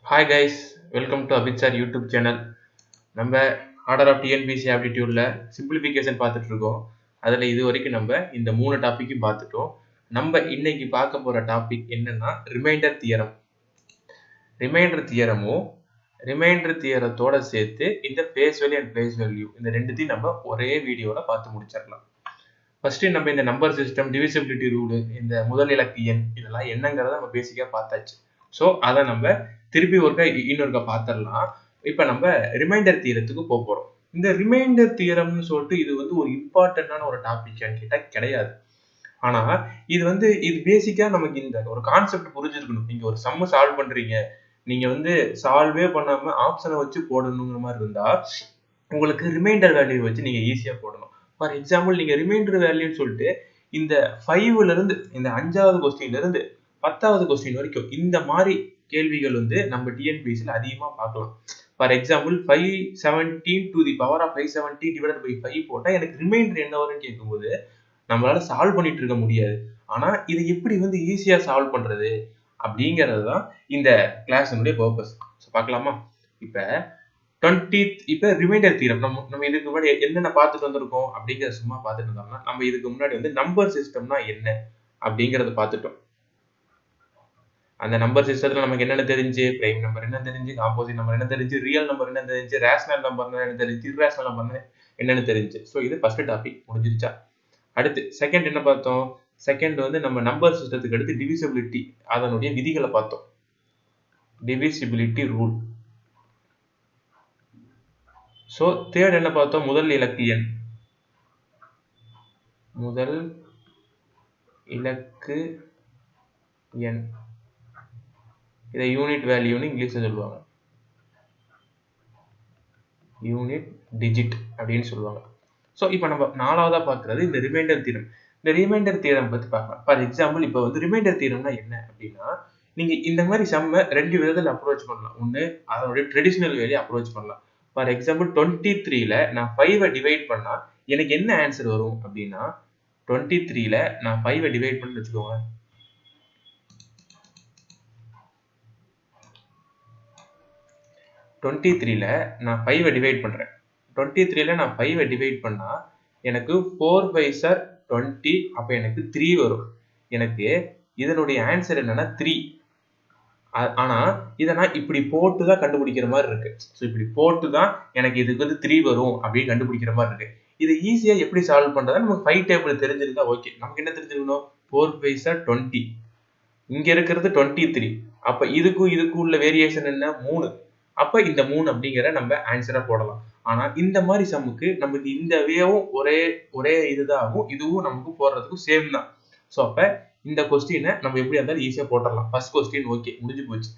Hi guys, welcome to Abid Sir YouTube channel. நம்ம order of TNPSC ஆப்டிடியூட்ல simplification பார்த்துட்டு இருக்கோம். அதில் இது வரைக்கும் நம்ம இந்த 3 டாப்பிக்கும் பார்த்துட்டோம். நம்ம இன்னைக்கு பார்க்க போகிற டாபிக் என்னன்னா ரிமைண்டர் தியரம். ரிமைண்டர் தியரத்தோட சேர்த்து இந்த face value and face value இந்த ரெண்டுத்தையும் நம்ம ஒரே வீடியோவில் பார்த்து முடிச்சிடலாம். ஃபர்ஸ்ட் நம்ம இந்த நம்பர் சிஸ்டம், டிவிசிபிலிட்டி ரூல், இந்த முதல் இலக்கு எண் இதெல்லாம் என்னங்கிறத நம்ம பேசிக்காக பார்த்தாச்சு. ஸோ அதை நம்ம திருப்பி இன்னொருக்கா பார்த்துடலாம். இப்போ நம்ம ரிமைண்டர் தியரத்துக்கு போக போகிறோம். இந்த ரிமைண்டர் தியரம்னு சொல்லிட்டு இது வந்து ஒரு இம்பார்ட்டண்டான ஒரு டாபிக் கேட்டால் கிடையாது. ஆனால் இது பேசிக்காக நமக்கு இந்த ஒரு கான்செப்ட் புரிஞ்சிருக்கணும். நீங்கள் ஒரு சம்மு சால்வ் பண்ணுறீங்க, நீங்கள் வந்து சால்வே பண்ணாமல் ஆப்ஷனை வச்சு போடணுங்கிற மாதிரி இருந்தால் உங்களுக்கு ரிமைண்டர் வேல்யூ வச்சு நீங்கள் ஈஸியாக போடணும். ஃபார் எக்ஸாம்பிள் நீங்கள் ரிமைண்டர் வேல்யூன்னு சொல்லிட்டு இந்த 5லேருந்து இந்த 5வது கொஸ்டின்லேருந்து 10வது கொஸ்டின் வரைக்கும் இந்த மாதிரி கேள்விகள் வந்து நம்ம டிஎன்பிஎஸ்சியில் அதிகமாக பார்க்கலாம். For example 517 to the power of 570 divided by 5 போட்டால் எனக்கு ரிமைண்டர் என்ன வரும்னு கேட்கும்போது நம்மளால சால்வ் பண்ணிட்டு இருக்க முடியாது. ஆனால் இதை எப்படி வந்து ஈஸியாக சால்வ் பண்ணுறது அப்படிங்கிறது தான் இந்த கிளாஸினுடைய பர்பஸ். ஸோ பார்க்கலாமா? இப்போ ரிமைண்டர் தியரம் நம்ம இதுக்கு முன்னாடி என்னென்ன பார்த்துட்டு வந்திருக்கோம் அப்படிங்கிறத சும்மா பார்த்துட்டு இருந்தோம்னா, நம்ம இதுக்கு முன்னாடி வந்து நம்பர் சிஸ்டம்னா என்ன அப்படிங்கிறத பார்த்துட்டோம். அந்த நம்பர் சிஸ்டத்துல நமக்கு என்னென்ன தெரிஞ்சு, பிரைம் நம்பர் என்ன தெரிஞ்சு, காம்போசிட் நம்பர் என்ன தெரிஞ்சு, ரியல் நம்பர் என்ன தெரிஞ்சு, ரேஷனல் நம்பர் என்ன தெரிஞ்சு, இர்ரேஷனல் நம்பர் என்னென்னு தெரிஞ்சு. ஸோ இது ஃபர்ஸ்ட் டாபிக் முடிஞ்சிருச்சா? அடுத்து செகண்ட் என்ன பார்த்தோம்? செகண்ட் வந்து நம்ம நம்பர் சிஸ்டத்துக்கு அடுத்து டிவிசிபிலிட்டி அதனுடைய விதிகளை பார்த்தோம். Divisibility rule. ஸோ தேர்ட் என்ன பார்த்தோம்? முதல் இலக்கு எண். முதல் இலக்கு எண் இதை யூனிட் வேல்யூன்னு இங்கிலீஷ்ல சொல்லுவாங்க. யூனிட் டிஜிட் அப்படின்னு சொல்லுவாங்க. ஸோ இப்போ நம்ம 4வதா பார்க்கறது இந்த ரிமைண்டர் தியரம். இந்த ரிமைண்டர் தியரம் பற்றி பார்க்கலாம். ஃபார் எக்ஸாம்பிள் இப்போ வந்து ரிமைண்டர் தியரம்னா என்ன அப்படின்னா, நீங்க இந்த மாதிரி சம்மை 2 விதத்தில் அப்ரோச் பண்ணலாம். ஒன்று அதனுடைய ட்ரெடிஷ்னல் வேலையை அப்ரோச் பண்ணலாம். ஃபார் எக்ஸாம்பிள் 23ல நான் 5ஐ டிவைட் பண்ணா எனக்கு என்ன ஆன்சர் வரும் அப்படின்னா, 23ல நான் 5ஐ டிவைட் பண்ணி வச்சுக்கோங்க. 23ல நான் 5ஐ டிவைட் பண்றேன். 23ல நான் 5ஐ டிவைட் பண்ணா எனக்கு 4 5s are 20. அப்ப எனக்கு 3 வரும். எனக்கு இதனுடைய ஆன்சர் என்னன்னா 3. ஆனா இதை நான் இப்படி போட்டு தான் கண்டுபிடிக்கிற மாதிரி இருக்கு. ஸோ இப்படி போட்டு தான் எனக்கு இதுக்கு வந்து 3 வரும் அப்படின்னு கண்டுபிடிக்கிற மாதிரி இருக்கு. இது ஈஸியா எப்படி சால்வ் பண்றதா நமக்கு 5 டேபிள் தெரிஞ்சிருந்தா ஓகே. நமக்கு என்ன தெரிஞ்சிருக்கணும்? 4 5s are 20. இங்க இருக்கிறது 23. அப்ப இதுக்கும் உள்ள வேரியேஷன் என்ன? 3. அப்ப இந்த 3 அப்படிங்கிற நம்ம ஆன்சரா போடலாம். ஆனா இந்த மாதிரி சம்முக்கு நமக்கு இந்த வேவும் ஒரே இதுதான் ஆகும். இதுவும் நமக்கு போடுறதுக்கும் சேம் தான். ஸோ அப்ப இந்த கொஸ்டினை நம்ம எப்படி இருந்தாலும் ஈஸியா போட்டுடலாம். ஃபர்ஸ்ட் கொஸ்டின் ஓகே, முடிஞ்சு போச்சு.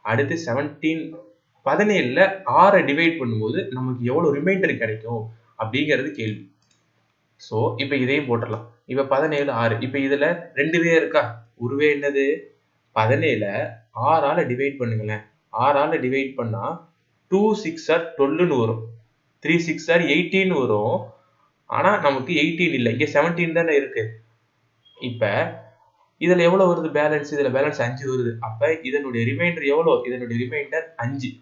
அடுத்து 17ல 6 டிவைட் பண்ணும்போது நமக்கு எவ்வளவு ரிமைண்டர் கிடைக்கும் அப்படிங்கிறது கேள்வி. ஸோ இப்ப இதையும் போட்டுடலாம். இப்ப 17 6. இப்ப இதுல 2 வே இருக்கா? ஒரு வே என்னது? 17 6ஆல டிவைட் பண்ணுங்களேன். 6ஆல டிவைட் பண்ணா 2 6 are 12ன்னு வரும். 3 6 are 18 வரும். ஆனா நமக்கு 18 இல்லை, இங்க 17 தானே இருக்கு. இப்ப இதுல எவ்வளவு வருது பேலன்ஸ்? இதுல பேலன்ஸ் 5 வருது. அப்ப இதனுடைய ரிமைண்டர் எவ்வளவு? இதனுடைய ரிமைண்டர் 5.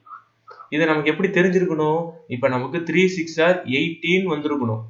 இது நமக்கு எப்படி தெரிஞ்சிருக்கணும்? இப்ப நமக்கு 3 6 are 18 வந்திருக்கணும்.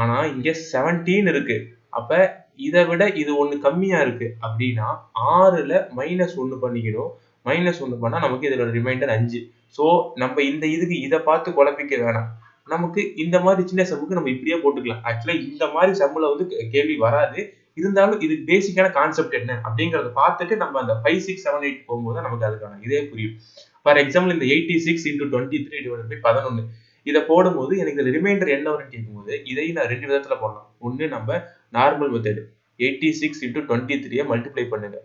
ஆனா இங்க 17 இருக்கு. அப்ப இதை விட இது ஒண்ணு கம்மியா இருக்கு அப்படின்னா 6ல -1 பண்ணிக்கணும். -1 பண்ணா நமக்கு இதோட ரிமைண்டர் 5. ஸோ நம்ம இதுக்கு இதை பார்த்து குழப்பிக்க வேணாம். நமக்கு இந்த மாதிரி சின்ன சம்முக்கு நம்ம இப்படியே போட்டுக்கலாம். ஆக்சுவலா இந்த மாதிரி சம்முல வந்து கேள்வி வராது. இருந்தாலும் இது பேசிக்கான கான்செப்ட் என்ன அப்படிங்கறத பார்த்துட்டு நம்ம அந்த 5 6 7 8 போகும்போது நமக்கு அதுக்கான இதே புரியும். ஃபார் எக்ஸாம்பிள் இந்த 86 into 23 divided by 11 இதை போடும்போது எனக்கு ரிமைண்டர் என்ன வரும்னு கேட்கும்போது இதையும் நான் 2 விதத்துல போடலாம். ஒண்ணு நம்ம நார்மல் மெத்தட் 86 into 23 மல்டிப்ளை பண்ணுங்க.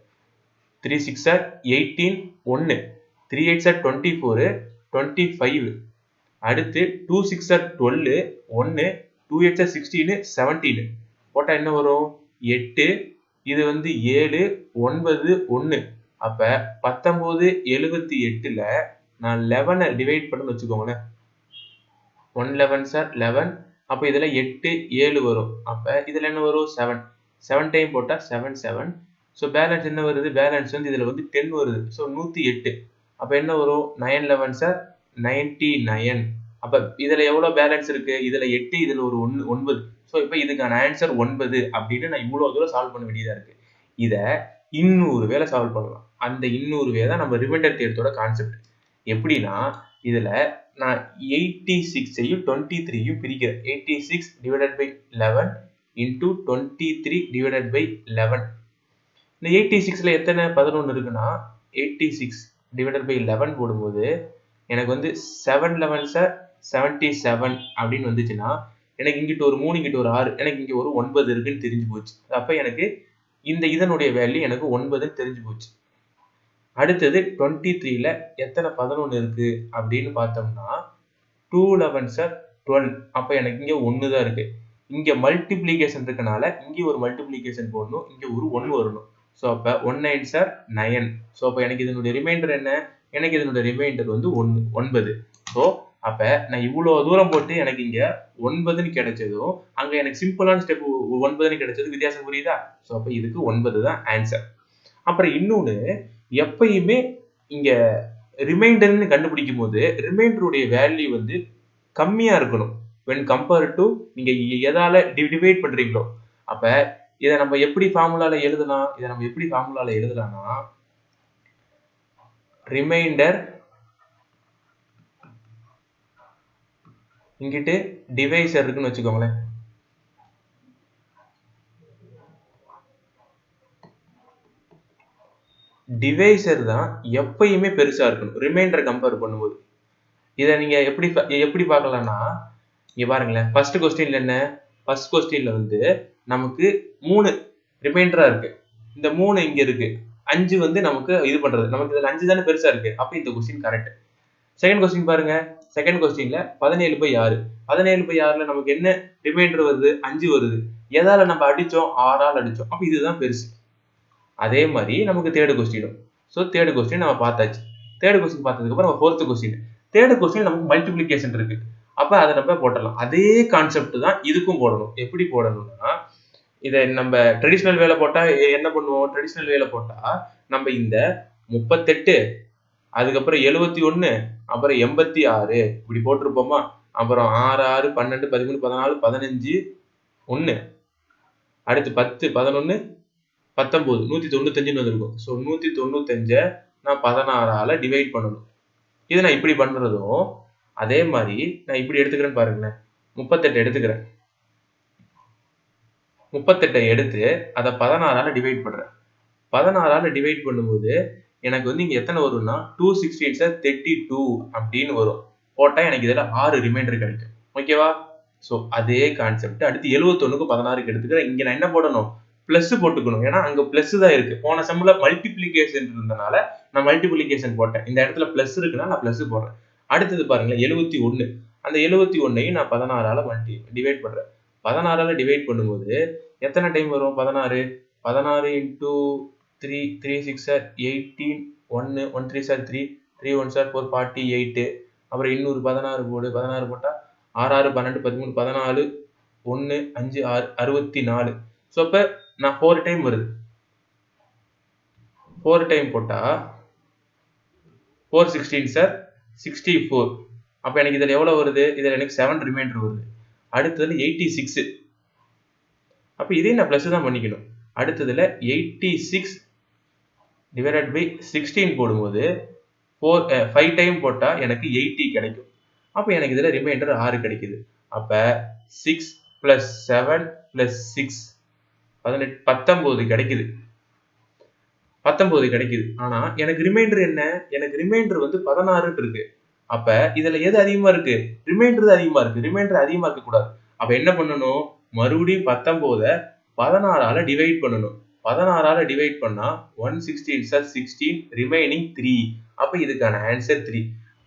3 6 are 18 1, 3 8 are 24 25. அடுத்து 2 6 are 12 1, 2 8 are 16 17. போட்டா என்ன வரும்? 8. இது வந்து 7 9 1. அப்ப 1978ல நான் 11 டிவைட் பண்ணு வச்சுக்கோங்களேன். 1 11s are 11. அப்ப இதுல 8 7 வரும். அப்ப இதுல என்ன வரும்? 7. 7 டைம் போட்டா 7 7. ஸோ பேலன்ஸ் என்ன வருது? பேலன்ஸ் வந்து இதுல வந்து 10 வருது. ஸோ 108. அப்ப என்ன வரும் 9 11 சார் 99. அப்ப இதுல எவ்வளவு பேலன்ஸ் இருக்கு? இதுல 8, இதுல ஒரு 9. சோ இப்ப இதுக்கான ஆன்சர் 9 அப்படின்னு நான் இவ்வளவு தூரம் சால்வ் பண்ண வேண்டியதா இருக்கு. இத 200 வேல சால்வ் பண்ணலாம். அந்த 200 வே தான் நம்ம ரிமைண்டர் தியரத்தோட கான்செப்ட். எப்படின்னா இதுல நான் 86ஐயும் 23யும் பிரிக்கிறேன். 86 divided by 11 into 23 divided by 11. இந்த 86ல எத்தனை 11 இருக்குன்னா 86 divided by 11 போடும்போது எனக்கு வந்து 7 11 சார் 77 அப்படின்னு வந்துச்சுன்னா எனக்கு இங்கிட்ட ஒரு 3 இங்கிட்ட ஒரு 6 எனக்கு இங்க ஒரு 9 இருக்குன்னு தெரிஞ்சு போச்சு. அப்ப எனக்கு இதனுடைய வேல்யூ எனக்கு 9ன்னு தெரிஞ்சு போச்சு. அடுத்தது 23ல எத்தனை 11 இருக்கு அப்படின்னு பார்த்தோம்னா 2 11 சார் 12. அப்ப எனக்கு இங்க 1 தான் இருக்கு. இங்க மல்டிப்ளிகேஷன் இருக்கனால இங்க ஒரு மல்டிப்ளிகேஷன் போடணும். இங்க ஒரு 1 வரணும். சோ அப்ப 1 9 சார் 9. சோ அப்ப எனக்கு இதனுடைய ரிமைண்டர் என்ன? எனக்கு இதனுடைய ரிமைண்டர் வந்து 9. சோ அப்ப நான் இவ்வளவு தூரம் போட்டு எனக்கு இங்க 9ன்னு கிடைச்சதும் அங்க எனக்கு சிம்பிளான ஸ்டெப் 9ன்னு கிடைச்சது வித்தியாசம் புரியுதா? சோ அப்ப இதுக்கு 9 தான் ஆன்சர். அப்புறம் இன்னொன்னு எப்பயுமே இங்க ரிமைண்டர்னு கண்டுபிடிக்கும் போது ரிமைண்டருடைய வேல்யூ வந்து கம்மியா இருக்கணும். when compared to நீங்க எதால டிவைட் பண்றீங்களோ அப்ப இத நம்ம எப்படி ஃபார்முலால எழுதலாம்னா ரிமைண்டர் இங்கிட்டு டிவைசர் இருக்குன்னு வச்சுக்கோங்களேன். டிவைசர் தான் எப்பயுமே பெருசா இருக்கணும் ரிமைண்டர் கம்பேர் பண்ணும்போது. இத நீங்க எப்படி பார்க்கலாம்னா இங்க பாருங்களேன். ஃபர்ஸ்ட் क्वेश्चनல என்ன? ஃபர்ஸ்ட் क्वेश्चनல வந்து நமக்கு 3 ரிமைண்டரா இருக்கு. இந்த 3 இங்க இருக்கு. 5 வந்து நமக்கு இது பண்றது. நமக்கு இதுல 5 தானே பெருசா இருக்கு. அப்ப இந்த क्वेश्चन கரெக்ட். செகண்ட் क्वेश्चन பாருங்க. செகண்ட் क्वेश्चनல 17/6. 17/6ல நமக்கு என்ன ரிமைண்டர் வருது? 5 வருது. எதால நம்ம அடிச்சோம்? 6ஆல அடிச்சோம். அப்ப இதுதான் பெருசு. அதே மாதிரி நமக்கு third question. So third question நம்ம பார்த்தாச்சு. தேர்ட் क्वेश्चन பார்த்ததுக்கு அப்புறம் நம்ம ஃபோர்த் क्वेश्चन. தேர்ட் क्वेश्चन நமக்கு மல்டிப்ளிகேஷன் இருக்கு. அப்ப அதை நம்ம போடலாம். அதே கான்செப்ட் தான் இதுக்கும் போடணும். எப்படி போடணும்னா இதை நம்ம ட்ரெடிஷனல் வேலை போட்டா என்ன பண்ணுவோம்? ட்ரெடிஷனல் வேலை போட்டா நம்ம இந்த 38 அதுக்கப்புறம் 71 அப்புறம் 86 இப்படி போட்டிருப்போமா? அப்புறம் 6 6 12 13 14 15 1 அடுத்து 10 11 19 195 வந்திருக்கும். ஸோ 195 நான் 16ஆல டிவைட் பண்ணணும். இதை நான் இப்படி பண்றதும் அதே மாதிரி நான் இப்படி எடுத்துக்கிறேன்னு பாருங்களேன். 38 எடுத்துக்கிறேன். 38 எடுத்து அதை 16ஆல டிவைட் பண்றேன். 16ஆல டிவைட் பண்ணும்போது எனக்கு வந்து இங்க எத்தனை வரும்னா 216 32 அப்படின்னு வரும். போட்டா எனக்கு இதுல 6 ரிமைண்டர் கிடைக்கும். ஓகேவா? சோ அதே கான்செப்ட் அடுத்து 71க்கு 16க்கு எடுத்துக்கிறேன். இங்க நான் என்ன போடணும்? பிளஸ் போட்டுக்கணும். ஏன்னா அங்க பிளஸ் தான் இருக்கு. போன செம்ல மல்டிப்ளிகேஷன் இருந்தனால நான் மல்டிப்ளிகேஷன் போட்டேன். இந்த இடத்துல பிளஸ் இருக்குன்னா நான் பிளஸ் போடுறேன். அடுத்தது பாருங்களேன் 71. அந்த 71ஐயும் நான் 16ஆல டிவைட் பண்றேன். 16ஆல டிவைட் பண்ணும்போது எத்தனை டைம் வரும்? 16 16 into 3 3 6 are 18 1 1 3 are 3 3 1 are 4 48 அப்புறம் இன்னொரு 16 போடு 16 போட்டா 6 6 12 13 14 1 5 6 64. ஸோ அப்ப நான் 4 டைம் வருது. 4 டைம் போட்டா 4 16 சார் 64. அப்ப எனக்கு இதுல எவ்வளவு வருது? இதுல எனக்கு 7 ரிமைண்டர் வருது. அடுத்தது 86. அப்ப இதையும் நான் பிளஸ் தான் பண்ணிக்கணும். அடுத்ததுல 86 டிவைடட் பை 16 போடும்போது 5 டைம் போட்டா எனக்கு 80 கிடைக்கும். அப்ப எனக்கு இதுல ரிமைண்டர் 6 கிடைக்குது. அப்ப 6 plus 7 plus 6 19 கிடைக்குது. 19 கிடைக்குது. ஆனா எனக்கு ரிமைண்டர் என்ன? எனக்கு ரிமைண்டர் வந்து 16 இருக்கு. அப்ப இதுல எது அதிகமா இருக்கு? ரிமைண்டர் தான் அதிகமா இருக்கு. ரிமைண்டர் அதிகமா இருக்க கூடாது. அப்ப என்ன பண்ணணும்? மறுபடியும் 19 16ஆல டிவைட் பண்ணணும். 16ஆல டிவைட் பண்ணா 116 சார் 16 ரிமைனிங் 3. அப்ப இதுக்கான ஆன்சர் 3.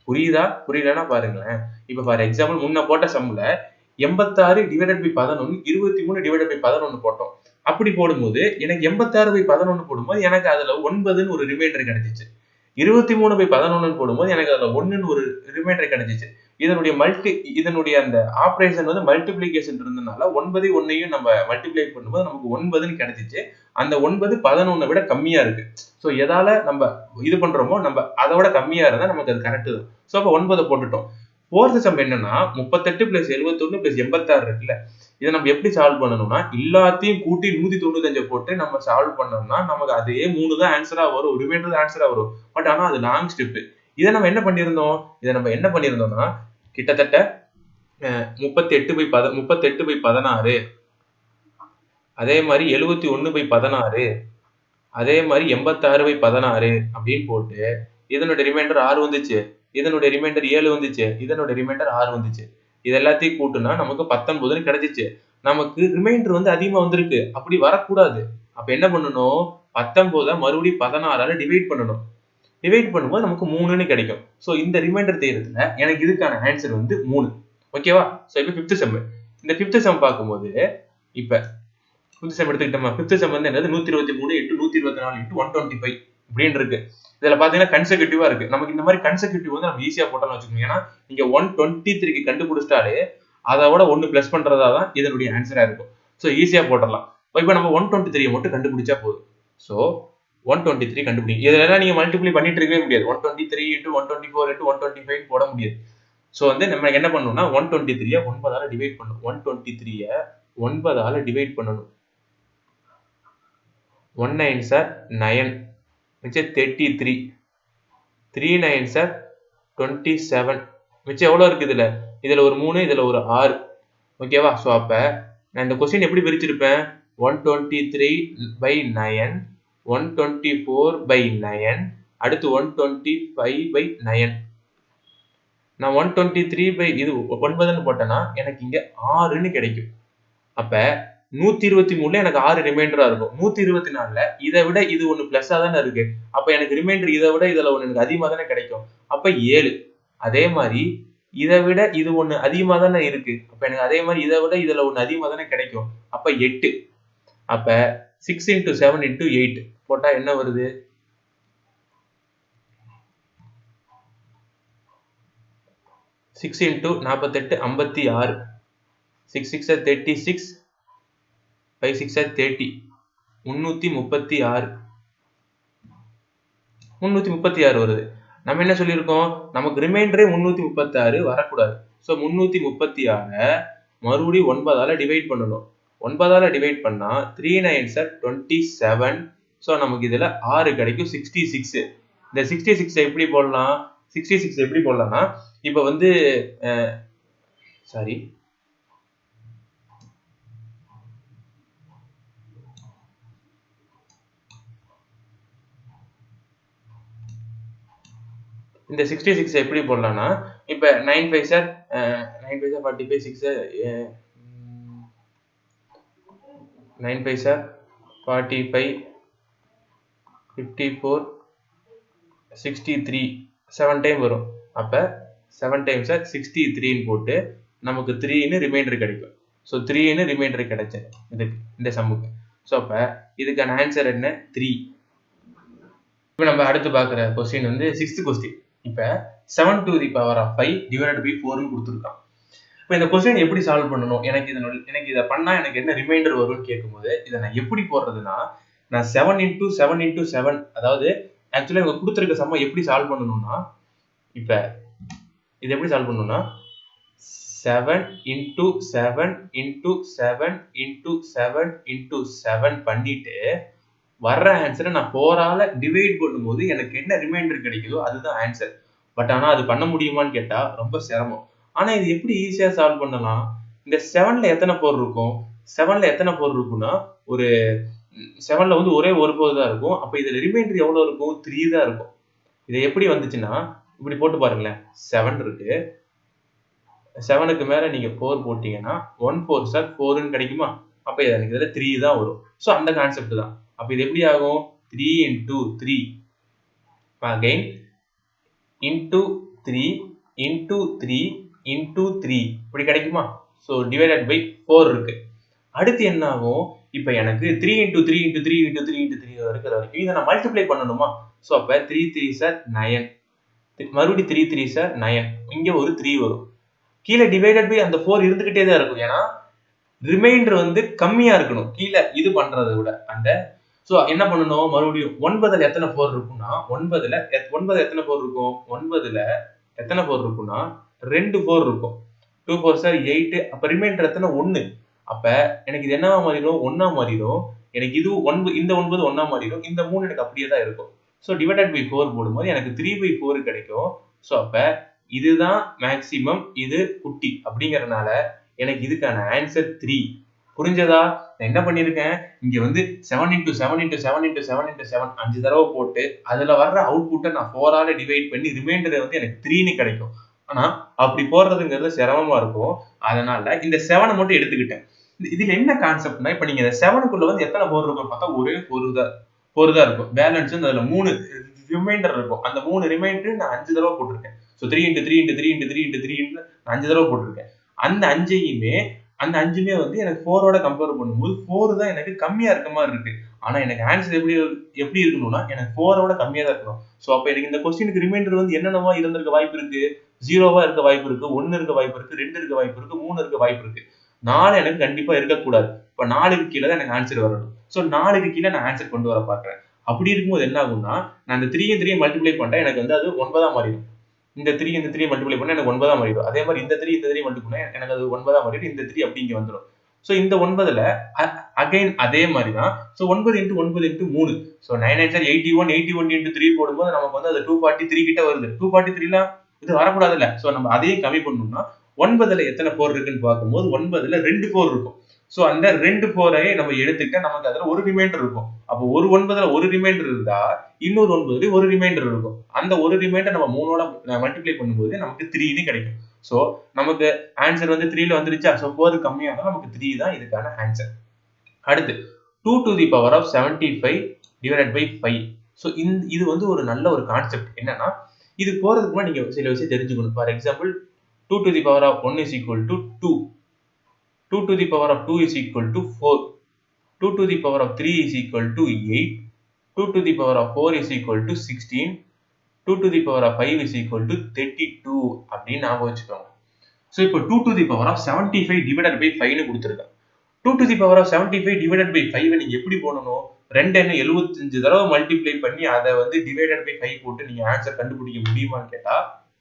புரியுதா? புரியலன்னா பாருங்களேன். இப்ப ஃபார் எக்ஸாம்பிள் முன்ன போட்ட சம்ல 86 டிவைடட் பை 11 23 டிவைடட் பை 11 போட்டோம். அப்படி போடும்போது எனக்கு 86 பை 11 போடும்போது எனக்கு அதுல 9ன்னு ஒரு ரிமைண்டர் கிடைச்சிச்சு. 23/11 போடும்போது எனக்கு அதுல 1ன்னு ஒரு ரிமைண்டர் கிடைச்சிச்சு. இதனுடைய அந்த ஆபரேஷன் வந்து மல்டிப்ளிகேஷன் இருந்தனால 9 1யும் நம்ம மல்டிப்ளை பண்ணும்போது நமக்கு 9ன்னு கிடைச்சிச்சு. அந்த 9 11 விட கம்மியா இருக்கு. சோ எதால நம்ம இது பண்றோமோ நம்ம அதை விட கம்மியா இருந்தா நமக்கு அது கரெக்ட் தான். சோ அப்ப 9 போட்டுட்டோம். ஃபோர்த் சம் என்னன்னா 38 + 71 + 86 இருக்குல்ல. இதை நம்ம எப்படி சால்வ் பண்ணணும்னா எல்லாத்தையும் கூட்டி 195 போட்டு நம்ம சால்வ் பண்ணோம்னா நமக்கு அதே 3 தான் ஆன்சரா வரும். ரிமைண்டர் தான் ஆன்சரா வரும். பட் ஆனா அது லாங் ஸ்டெப். இதை நம்ம என்ன பண்ணியிருந்தோம்னா கிட்டத்தட்ட 38/16 அதே மாதிரி 71/16 அதே மாதிரி 86/16 அப்படின்னு போட்டு இதனுடைய ரிமைண்டர் 6 வந்துச்சு, இதனுடைய ரிமைண்டர் 7 வந்துச்சு, இதனுடைய ரிமைண்டர் 6 வந்துச்சு. இது எல்லாத்தையும் கூட்டுனா நமக்கு 19ன்னு கிடைச்சிச்சு. நமக்கு ரிமைண்டர் வந்து அதிகமா வந்திருக்கு. அப்படி வரக்கூடாது. அப்ப என்ன பண்ணணும்? 19 மறுபடியும் 16ஆல டிவைட் பண்ணணும். டிவைட் பண்ணும்போது நமக்கு 3ன்னு கிடைக்கும். சோ இந்த ரிமைண்டர் தியரத்துல எனக்கு இதுக்கான ஆன்சர் வந்து 3. ஓகேவா? சோ இப்போ 5th சம். இந்த 5th சம் பார்க்கும்போது இப்ப 5th சம் எடுத்துக்கிட்டோமா? 5th சம் வந்து என்னது 123 × 124 × 125 இப்படின்னு இருக்கு. இதுல பாத்தீங்கன்னா கன்செக்யூட்டிவா இருக்கு. நமக்கு இந்த மாதிரி கன்செக்யூட்டிவ் வந்து நம்ம ஈஸியா போட்டோம்னு வச்சுக்கோங்க. ஏன்னா நீங்க 123க்கு கண்டுபிடிச்சிட்டாலே அதை விட 1 பிளஸ் பண்றதா தான் இதனுடைய ஆன்சரா இருக்கும். சோ ஈஸியா போட்டுடலாம். இப்போ நம்ம 123 மட்டும் கண்டுபிடிச்சா போதும். சோ 123 கண்டுபிடிங்க. இதெல்லாம் நீங்க மல்டிப்ளை பண்ணிட்டு இருக்கவே முடியாது. 123 × 124 × 125 போட முடியாது. சோ வந்து நம்ம என்ன பண்ணணும்னா 123 9ஆல டிவைட் பண்ணணும். 123 9ஆல டிவைட் பண்ணணும். 1 9s are 9 மிச்சம் 33 3 9s are 27 மிச்சம் எவ்வளவு இருக்கு இதுல ஒரு 3 இதுல ஒரு 6. ஓகேவா? சோ அப்ப நான் இந்த क्वेश्चन எப்படி பிரிச்சிருப்பேன்? 123/9 124/9 அடுத்து 125/9. நான் 123 இது 9ன்னு போட்டேன்னா எனக்கு இங்க 6ன்னு கிடைக்கும். அப்ப 123ல எனக்கு 6 ரிமைண்டரா இருக்கும். 124ல இதை விட இது ஒன்னு பிளஸ்ஸா தானே இருக்கு. அப்ப எனக்கு ரிமைண்டர் இதை விட இதுல ஒன்னு எனக்கு அதிகமா தானே கிடைக்கும். அப்ப 7. அதே மாதிரி இதை விட இது ஒன்னு அதிகமா தானே இருக்கு. அப்ப எனக்கு அதே மாதிரி இதை விட இதுல ஒன்னு அதிகமா தானே கிடைக்கும். அப்ப 8. அப்ப 6 × 7 × 8 போட்டா என்ன வருது? 6 × 48 56. 6 6 36 5 6 30 336 வருது. நம்ம என்ன சொல்லியிருக்கோம்? நமக்கு ரிமைண்டரே 336 வரக்கூடாது. சோ 336 மறுபடியும் 9ஆல டிவைட் பண்ணணும். 9ஆல டிவைட் பண்ணா 3 9s are 27. சோ நமக்கு இதுல 6 கிடைக்கும். 66. இந்த 66 எப்படி போடலாம்? 66 எப்படி போடலாம்னா இப்ப வந்து சாரி இந்த 66 எப்படி போடலாம்னா இப்ப 9 5s are 45 6 9 5s are 45 54 63 7 time வரும். அப்ப 7 times 63ன்னு போட்டு நமக்கு 3ன்னு ரிமைண்டர் கிடைக்கும். சோ 3ன்னு ரிமைண்டர் கிடைச்சது இதுக்கு இந்த சம்முக்கு. சோ அப்ப இதுக்கான ஆன்சர் என்ன? 3. இப்போ நம்ம அடுத்து பார்க்குற क्वेश्चन வந்து 6th क्वेश्चन. இப்ப 7 to the power of 5 divided by 4ன்னு கொடுத்திருக்கான். இப்போ இந்த क्वेश्चन எப்படி சால்வ் பண்ணணும்? எனக்கு இத பண்ணா எனக்கு என்ன ரிமைண்டர் வரும்னு கேட்கும்போது இத நான் எப்படி போடுறதுன்னா நான் 7 × 7 × 7 அதாவது ஆக்சுவலா இவங்க கொடுத்திருக்க சம்ம எப்படி சால்வ் பண்ணணும்னா இப்ப இது எப்படி சால்வ் பண்ணணும்னா 7 × 7 × 7 × 7 × 7 பண்ணிட்டு வர்ற ஆன்சரை நான் 4ஆல டிவைட் பண்ணும்போது எனக்கு என்ன ரிமைண்டர் கிடைக்குதோ அதுதான் ஆன்சர். பட் ஆனா அது பண்ண முடியுமான்னு கேட்டா ரொம்ப சிரமம். ஆனா இது எப்படி ஈஸியா சால்வ் பண்ணலாம்? இந்த 7ல எத்தனை 4 இருக்கும்? 7ல எத்தனை 4 இருக்கும்னா ஒரு 7ல வந்து ஒரே ஒரு 4 தான் இருக்கும். அப்ப இதுல ரிமைண்டர் எவ்வளவு இருக்கும்? 3 தான் இருக்கும். இது எப்படி வந்துச்சுன்னா இப்படி போட்டு பாருங்களேன். 7 இருக்கு. 7க்கு மேல நீங்க 4 போட்டீங்கன்னா 1 4s are 4ன்னு கிடைக்குமா? அப்ப எனக்கு இதுல 3 தான் வரும். சோ அந்த கான்செப்ட் தான். அப்ப இது எப்படி ஆகும்? 3 × 3 again into 3 into 3 into 3 இப்படி கிடைக்குமா? சோ divided by 4 இருக்கு. அடுத்து என்ன ஆகும்? இப்போ எனக்கு 3 into 3 into 3 into 3 into 3 இருக்கிற வரைக்கும் இதை நான் மல்டிப்ளை பண்ணணுமா? ஸோ அப்போ 3 3 சார் 9, மறுபடியும் 3 3 சார் 9, இங்கே ஒரு 3 வரும். கீழே டிவைடட் பை அந்த 4 இருந்துகிட்டே தான் இருக்கும். ஏன்னா ரிமைண்டர் வந்து கம்மியா இருக்கணும் கீழே இது பண்றதை விட. அந்த ஸோ என்ன பண்ணணும், மறுபடியும் 9ல் எத்தனை 4 இருக்கும்னா 9ல் எத்தனை 4 இருக்கும்? 9ல் எத்தனை 4 இருக்கும்னா 2 4 இருக்கும். 2 4 சார் 8. அப்ப ரிமைண்டர் எத்தனை? 1. அப்ப எனக்கு இது என்னவா மாறிடும்? 1ஆ மாறிடும். எனக்கு இது இந்த 9 1ஆ மாறிடும். இந்த 3 எனக்கு அப்படியே தான் இருக்கும். ஸோ டிவைடட் பை 4 போடும்போது எனக்கு 3/4 கிடைக்கும். ஸோ அப்ப இதுதான் மேக்சிமம், இது குட்டி அப்படிங்கறதுனால எனக்கு இதுக்கான ஆன்சர் 3. புரிஞ்சதா? நான் என்ன பண்ணிருக்கேன், இங்க வந்து 7 into 7 into 7 into 7 into 7 5 தடவை போட்டு அதுல வர்ற அவுட்புட்டை நான் 4ஆல டிவைட் பண்ணி ரிமைண்டர் வந்து எனக்கு 3ன்னு கிடைக்கும். ஆனா அப்படி போடுறதுங்கிறது சிரமமா இருக்கும். அதனால இந்த 7 மட்டும் எடுத்துக்கிட்டேன். இதுல என்ன கான்செப்ட்னா, இப்ப நீங்க இந்த 7க்குள்ள வந்து எத்தனை 4 இருக்கும் பார்த்தா ஒரே 4 தான் இருக்கும். பேலன்ஸ் வந்து அதுல 3 ரிமைண்டர் இருக்கும். அந்த 3 ரிமைண்டர் நான் 5 தடவை போட்டிருக்கேன். So 3 into 3 into 3 into 3 into 3 5 தடவை போட்டிருக்கேன். அந்த 5மே வந்து எனக்கு 4ஓட கம்பேர் பண்ணும்போது 4 தான் எனக்கு கம்மியா இருக்க மாதிரி இருக்கு. ஆனா எனக்கு ஆன்சர் எப்படி இருக்கணும்னா எனக்கு 4ஓட கம்மியா தான் இருக்கணும். ஸோ அப்ப எனக்கு இந்த கொஸ்டினுக்கு ரிமைண்டர் வந்து என்னென்னவா இருந்திருக்க வாய்ப்பு இருக்கு? 0வா இருக்க வாய்ப்பு இருக்கு, 1 இருக்க வாய்ப்பு இருக்கு, 2 இருக்க வாய்ப்பு இருக்கு, 3 இருக்க வாய்ப்பு இருக்கு. 4 எனக்கு கண்டிப்பா இருக்கக்கூடாது. இப்ப 4க்கு கீழே தான் எனக்கு ஆன்சர் வரணும். ஸோ 4க்கு கீழே நான் ஆன்சர் கொண்டு வர பாக்குறேன். அப்படி இருக்கும்போது என்ன ஆகும்னா, நான் இந்த 3 மல்டிப்ளை பண்ணிட்டா எனக்கு வந்து அது 9ஆ மாறிடும். இந்த 3 மல்டிப்ளை பண்ணா எனக்கு 9ஆ மாறிடும். அதே மாதிரி இந்த 3 மல்டிப்ளை பண்ணா எனக்கு அது 9ஆ மாறிடும். இந்த 3 அப்படி இங்க வந்துடும். ஸோ இந்த 9ல அகைன் அதே மாதிரி தான். So 9 into 9 into 3. So 9 9 81, 81 into 3 போடும்போது நமக்கு வந்து அது 243 கிட்ட வருது. 243லாம் இது வரக்கூடாதுல்ல. ஸோ நம்ம அதையும் கம்மி பண்ணணும்னா 9ல எத்தனை 4 இருக்குன்னு பார்க்கும்போது 9ல 2 4 இருக்கும். ஸோ அந்த 2 4ஐ நம்ம எடுத்துக்கிட்டா நமக்கு அதுல ஒரு ரிமைண்டர் இருக்கும். அப்போ ஒரு 9ல ஒரு ரிமைண்டர் இருந்தா இன்னொரு 9ல ஒரு ரிமைண்டர் இருக்கும். அந்த ஒரு ரிமைண்டர் நம்ம 3ஓட மல்டிப்ளை பண்ணும்போது நமக்கு 3ன்னு கிடைக்கும். ஸோ நமக்கு ஆன்சர் வந்து 3ல வந்துருச்சா? ஸோ 4 கம்மியானா நமக்கு 3 தான் இதுக்கான ஆன்சர். அடுத்து 2 to the power of 75 divided by 5. So இது வந்து ஒரு நல்ல ஒரு கான்செப்ட். என்னன்னா, இது போறதுக்கு முன்னாடி நீங்க சில விஷயம் தெரிஞ்சுக்கணும். For example 2 to the power of 1 is equal to 2. 2 to the power of 2 is equal to 4. 2 to the power of 3 is equal to 8. 2 to the power of 4 is equal to 16. 2 to the power of 5 is equal to 32 அப்படின்னு ஞாபகம் வச்சுக்கோங்க. So இப்போ 2 to the power of 75 divided by 5ன்னு கொடுத்துருக்கேன். 2 to the power of 75 divided by 5 நீங்க எப்படி போடணும்? 2 என்ன 75 தடவை மல்டிப்ளை பண்ணி அதை வந்து டிவைடட் பை 5 போட்டு நீங்க ஆன்சர் கண்டுபிடிக்க முடியுமான்னு கேட்டா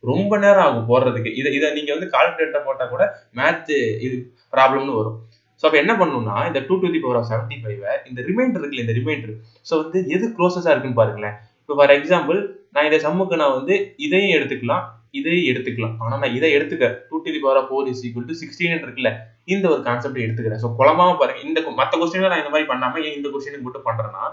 ரொம்ப நேரம் ஆகும் போடுறதுக்கு. இதை நீங்க வந்து கால்குலேட்டர் போட்டா கூட மேத் இது ப்ராப்ளம்னு வரும். ஸோ அப்போ என்ன பண்ணணும்னா, இந்த 2 to the power of 75 இந்த ரிமைண்டர் இருக்குல்ல, இந்த ரிமைண்டர் ஸோ வந்து எது க்ளோசஸா இருக்குன்னு பாருங்களேன். இப்போ ஃபார் எக்ஸாம்பிள் நான் இந்த சம்முக்கு நான் வந்து இதையும் எடுத்துக்கலாம், இதையும் எடுத்துக்கலாம். ஆனா நான் இதை எடுத்துக்க 2 to the power of 4 is equal to 16 இருக்குல்ல, இந்த ஒரு கான்செப்ட் எடுத்துக்கிறேன். ஸோ குழம்பாம பாருங்க. இந்த மற்ற கொஸ்டின்ல நான் இந்த மாதிரி பண்ணாம இந்த கொஸ்டினுக்கு மட்டும் பண்றேன்னா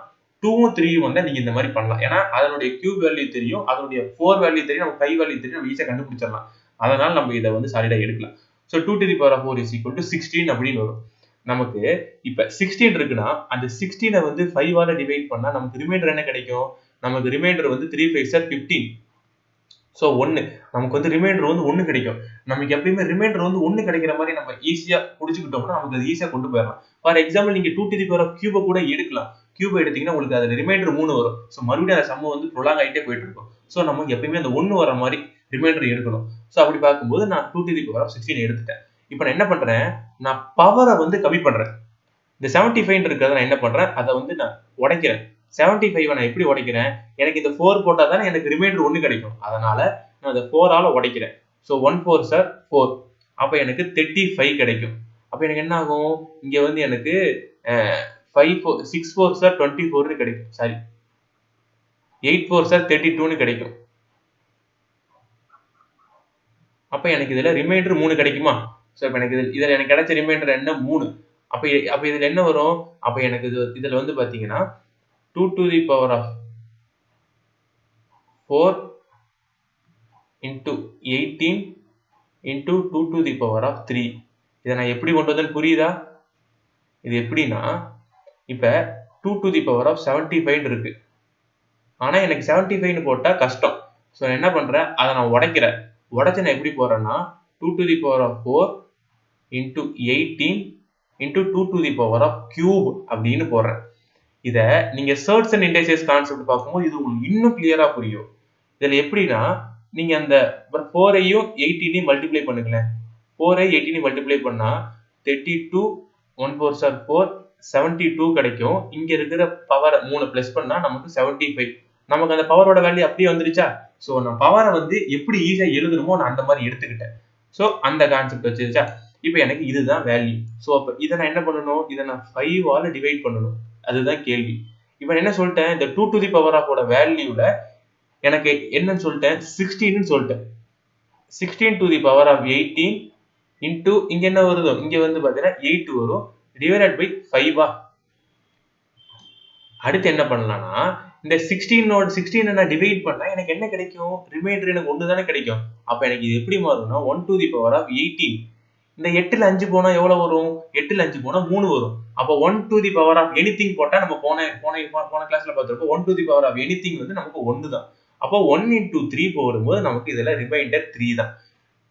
2ம் 3ம் வந்தா நீங்க இந்த மாதிரி பண்ணலாம். ஏன்னா அதனுடைய கியூப் வேல்யூ தெரியும், அதனுடைய 4 வேல்யூ தெரியும், நம்ம 5 வேல்யூ தெரியும், நம்ம ஈஸியா கண்டுபிடிச்சிடலாம். அதனால நம்ம இதை வந்து சாலிடா எடுக்கலாம். So 2 to the power of 4 is equal to 16 அப்படின்னு வரும். நமக்கு இப்ப 16 இருக்குன்னா அந்த 16 வந்து 5ஆல டிவைட் பண்ணா நமக்கு ரிமைண்டர் என்ன கிடைக்கும்? நமக்கு ரிமைண்டர் வந்து 3 5 சார் 15. ஸோ 1 நமக்கு வந்து ரிமைண்டர் வந்து 1 கிடைக்கும். நமக்கு எப்பயுமே ரிமைண்டர் வந்து 1 கிடைக்கிற மாதிரி நம்ம ஈஸியா புடிச்சுக்கிட்டோம்னா நமக்கு அது ஈஸியா கொண்டு போயிடலாம். ஃபார் எக்ஸாம்பிள் நீங்க 2 to the power of கியூபை கூட எடுக்கலாம். கியூபை எடுத்தீங்கன்னா உங்களுக்கு அதுல ரிமைண்டர் 3 வரும். ஸோ மறுபடியும் அந்த சம்ம வந்து ப்ரொலாங் ஆகிட்டே போயிட்டு இருக்கும். ஸோ நம்ம எப்பயுமே அந்த 1 வர மாதிரி ரிமைண்டர் எடுக்கணும். ஸோ அப்படி பார்க்கும்போது நான் 2 to the power of 16 எடுத்துட்டேன். இப்போ நான் என்ன பண்றேன், நான் பவரை வந்து கம்மி பண்றேன். இந்த 75 இருக்கிறத நான் என்ன பண்றேன், அதை வந்து நான் உடைக்கிறேன். 75 நான் எப்படி உடைக்கிறேன், எனக்கு இந்த 4 போட்டா தானே எனக்கு ரிமைண்டர் 1 கிடைக்கும். அதனால நான் அதை 4ஆல உடைக்கிறேன். So 1 4 sir 4. அப்ப எனக்கு 35 கிடைக்கும். அப்ப எனக்கு என்ன ஆகும், இங்க வந்து எனக்கு 6 4 சார் 24ன்னு கிடைக்கும். சாரி 8 4 சார் 32ன்னு கிடைக்கும். அப்ப எனக்கு இதுல ரிமைண்டர் 3 கிடைக்குமா? ஸோ இப்ப எனக்கு இதுல எனக்கு கிடைச்ச ரிமைண்டர் என்ன 3. அப்ப இதுல என்ன வரும், அப்ப எனக்கு இதுல வந்து பாத்தீங்கன்னா 2 to the power of 4 into 18 into 2 to the power of 3. இதை நான் எப்படி கொண்டு வந்தேன்னு புரியுதா? இது எப்படின்னா, இப்ப 2 to the power of 75 இருக்கு. ஆனா எனக்கு 75ன்னு போட்டா கஷ்டம். ஸோ என்ன பண்றேன், அதை நான் உடைக்கிறேன். உடைச்சு நான் எப்படி போறேன்னா 2 to the power of 4 into 18 into 2 to the power of cube அப்படின்னு போடுறேன். இதை நீங்க சர்ட்ஸ் அண்ட் இண்டைசஸ் கான்செப்ட் பார்க்கும்போது இது உங்களுக்கு இன்னும் கிளியரா புரியும். இதுல எப்படின்னா நீங்க அந்த 4ஐயும் 18ஐயும் மல்டிப்ளை பண்ணுங்களேன். 4ஐ 18 மல்டிப்ளை பண்ணா 32 1 4s are 4 72 கிடைக்கும். இங்க இருக்கிற பவர் 3 பிளஸ் பண்ணா நமக்கு 75. நமக்கு அந்த பவரோட வேல்யூ அப்படியே வந்துருச்சா? சோ நான் பவரை வந்து எப்படி ஈஸியா எழுதணுமோ நான் அந்த மாதிரி எடுத்துக்கிட்டேன். சோ அந்த கான்செப்ட் வச்சிருச்சா? இப்போ எனக்கு இதுதான் வேல்யூ. சோ அப்ப இதை நான் என்ன பண்ணணும்? இதை நான் 5 ஆல டிவைட் பண்ணணும். அதுதான் கேள்வி. இப்போ என்ன சொல்லிட்டேன்? இந்த 2 to the power of ஓட வேல்யூல எனக்கு என்னன்னு சொல்லிட்டேன்? 16 சொல்லிட்டேன். 16 to the power of 18 into இங்க என்ன வருதோ இங்க வந்து பாத்தீங்கன்னா 8 வரும் டிவைடட் பை 5 அடுத்து என்ன பண்ணலாம்னா இந்த 16 நான் டிவைட் பண்ணா எனக்கு என்ன கிடைக்கும்? ரிமைண்டர் எனக்கு 1 தானே கிடைக்கும். அப்ப எனக்கு இது எப்படி மாறும்னா 1 to the power of 18 இந்த 8ல 5 போனா எவ்வளவு வரும்? 8ல 5 போனா 3 வரும். அப்ப 1 to the power of anything போட்டா நம்ம போன கிளாஸ்ல பார்த்திருப்போம் 1 to the power of anything வந்து நமக்கு 1 தான். அப்போ 1 into 3 போடும்போது நமக்கு இதுல ரிமைண்டர் 3 தான்.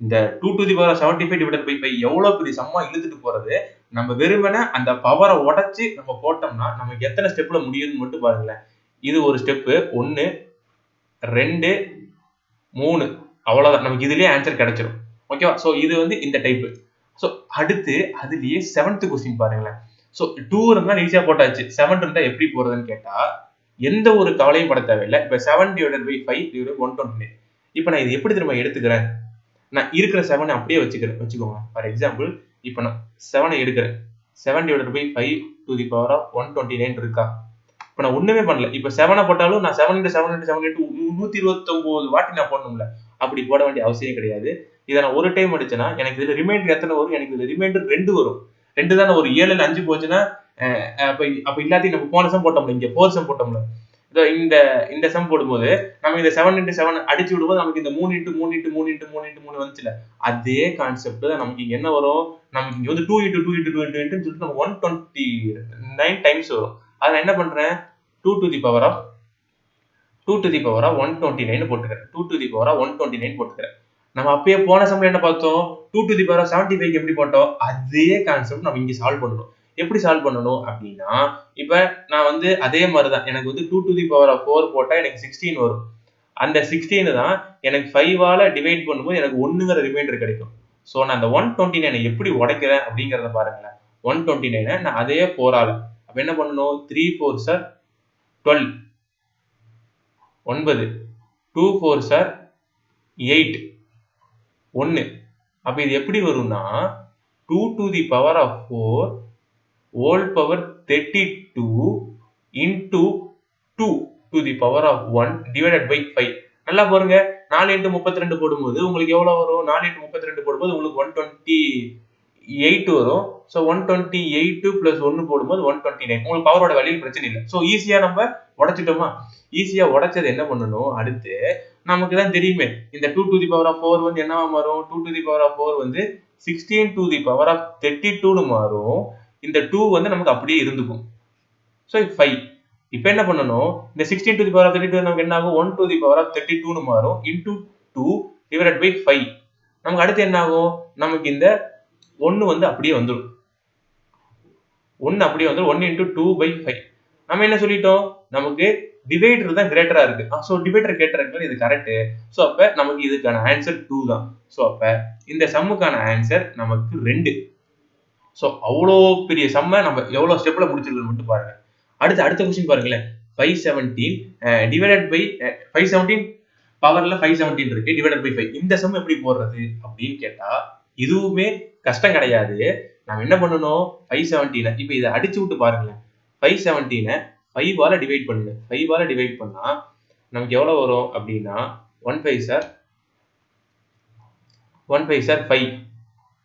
இந்த 2 to the power 75 divided by 5 எவ்வளவு பெரிய சம்மா இழுத்துட்டு போறது. நம்ம வெறுமனே அந்த பவரை உடைச்சு நம்ம போட்டோம்னா நமக்கு எத்தனை ஸ்டெப்ல முடியும்னு மட்டும் பாருங்களேன். இது ஒரு ஸ்டெப் 1 2 3 அவ்வளவுதான். நமக்கு இதுலயே ஆன்சர் கிடைச்சிடும். ஓகேவா? சோ இது வந்து இந்த டைப். சோ அடுத்து அதுலயே 7th क्वेश्चन பாருங்களேன். சோ 2 இருந்தா ஈஸியா போட்டாச்சு. 7 இருந்தா எப்படி போறதுன்னு கேட்டா எந்த ஒரு கவலையும் பட தேவையில்லை. இப்ப 7 divided by 5 divided 129. இப்போ நான் இது எப்படி திரும்ப எடுத்துக்கிறேன்? நான் இருக்கிற 7 அப்படியே வச்சுக்கோங்க. ஃபார் எக்ஸாம்பிள் இப்போ நான் 7 எடுக்கிறேன். 7 divided by 5 to the power of 129 இருக்கா? இப்போ நான் ஒண்ணுமே பண்ணல. இப்போ 7 போட்டாலும் நான் 7 into 7 into 7 into 129 வாட்டி நான் போடணும்ல. அப்படி போட வேண்டிய அவசியம் கிடையாது. இதை நான் ஒரு டைம் அடிச்சேன்னா எனக்கு இதுல ரிமைண்டர் எத்தனை வரும்? எனக்கு இதுல ரிமைண்டர் 2 வரும். 2 தானே ஒரு 7ல 5 போச்சுன்னா அப்ப எல்லாத்தையும் நம்ம போன சம் போட்டோம்ல, இங்க 4 சம் போட்டோம்ல. இந்த சம் போடும்போது நம்ம இந்த 7 into 7 அடிச்சு விடும்போது நமக்கு இந்த 3 into 3 into 3 into 3 into 3 வந்துச்சுல. அதே கான்செப்ட் தான் நமக்கு இங்க என்ன வரும்? நமக்கு இங்க வந்து 2 into 2 into 2 into 2 ன்னு சொல்லிட்டு நமக்கு 129 டைம்ஸ் வரும். அதை நான் என்ன பண்றேன்? 2 to the power of 129 போட்டுக்கிறேன். 2 to the power of 129 போட்டுக்கிறேன். நம்ம அப்பயே போன சம்ல என்ன பார்த்தோம்? 2 to the power of 75 எப்படி போட்டோம்? அதே கான்செப்ட் நம்ம இங்க சால்வ் பண்ணணும். எப்படி சால்வ் பண்ணணும் அப்படின்னா இப்ப நான் வந்து அதே மாதிரிதான் எனக்கு வந்து 2 to the power of 4 போட்டா எனக்கு 16 வரும். அந்த 16 தான் எனக்கு 5 ஆல டிவைட் பண்ணும்போது எனக்கு 1ங்கிற ரிமைண்டர் கிடைக்கும். சோ நான் அந்த 129 எப்படி உடைக்கிறேன் அப்படிங்கறத பாருங்களேன். 129 நான் அதே 4 ஆல அப்ப என்ன பண்ணணும்? 3 4s are 12 9 2 4s are 8 1 அப்ப இது எப்படி வரும்னா 2 to the power of 4 whole power 32 into 2 to the power of 1 divided by 5. நல்லா பாருங்க 4 into 32 போடும்போது உங்களுக்கு எவ்வளவு வரும்? 4 into 32 போடும்போது உங்களுக்கு 128 வரும். சோ 128 plus 1 போடும்போது 129. உங்களுக்கு பவரோட வேல்யூ பிரச்சனை இல்லை. சோ ஈஸியா நம்ம உடைச்சிட்டோமா? ஈஸியா உடைச்சது என்ன பண்ணணும்? அடுத்து நமக்கு தான் தெரியுமே இந்த 2 to the power of 4 வந்து என்னவா மாறும்? 2 to the power of 4 வந்து 16 to the power of 32 னு மாறும். இந்த 2 வந்து நமக்கு அப்படியே இருந்துக்கும். சோ 5. இப்போ என்ன பண்ணனும்? இந்த 16 to the power of 32 நமக்கு என்ன ஆகும்? 1 to the power of 32 னு மாறும் into 2 divided by 5. நமக்கு அடுத்து என்ன ஆகும்? நமக்கு இந்த 1 வந்து அப்படியே வந்துரும். 1 அப்படியே வந்துரும். 1 into 2 by 5. நம்ம என்ன சொல்லிட்டோம்? நமக்கு டிவைடர் தான் கிரேட்டரா இருக்கு. சோ டிவைடர் கிரேட்டரா இருக்கு இது கரெக்ட். சோ அப்ப நமக்கு இதுக்கான ஆன்சர் 2 தான். சோ அப்ப இந்த சம்முக்கான ஆன்சர் நமக்கு 2. சோ அவ்வளோ பெரிய சம்ம நம்ம எவ்வளவு ஸ்டெப்ல முடிச்சிருக்கோம் மட்டும் பாருங்க. அடுத்த क्वेश्चन பாருங்களேன். 517 டிவைடட் பை 517 பவர்ல 517 இருக்கு டிவைடட் பை 5. இந்த சம் எப்படி போடுறது அப்படின்னு கேட்டா இதுவுமே கஷ்டம் கிடையாது. நாம என்ன பண்ணனும்? 517 இப்போ இத அடிச்சு விட்டு பாருங்களேன். 517 5 ஆல டிவைட் பண்ணுங்க. 5 ஆல டிவைட் பண்ணா நமக்கு எவ்வளவு வரும் அப்படின்னா 1 5s are 5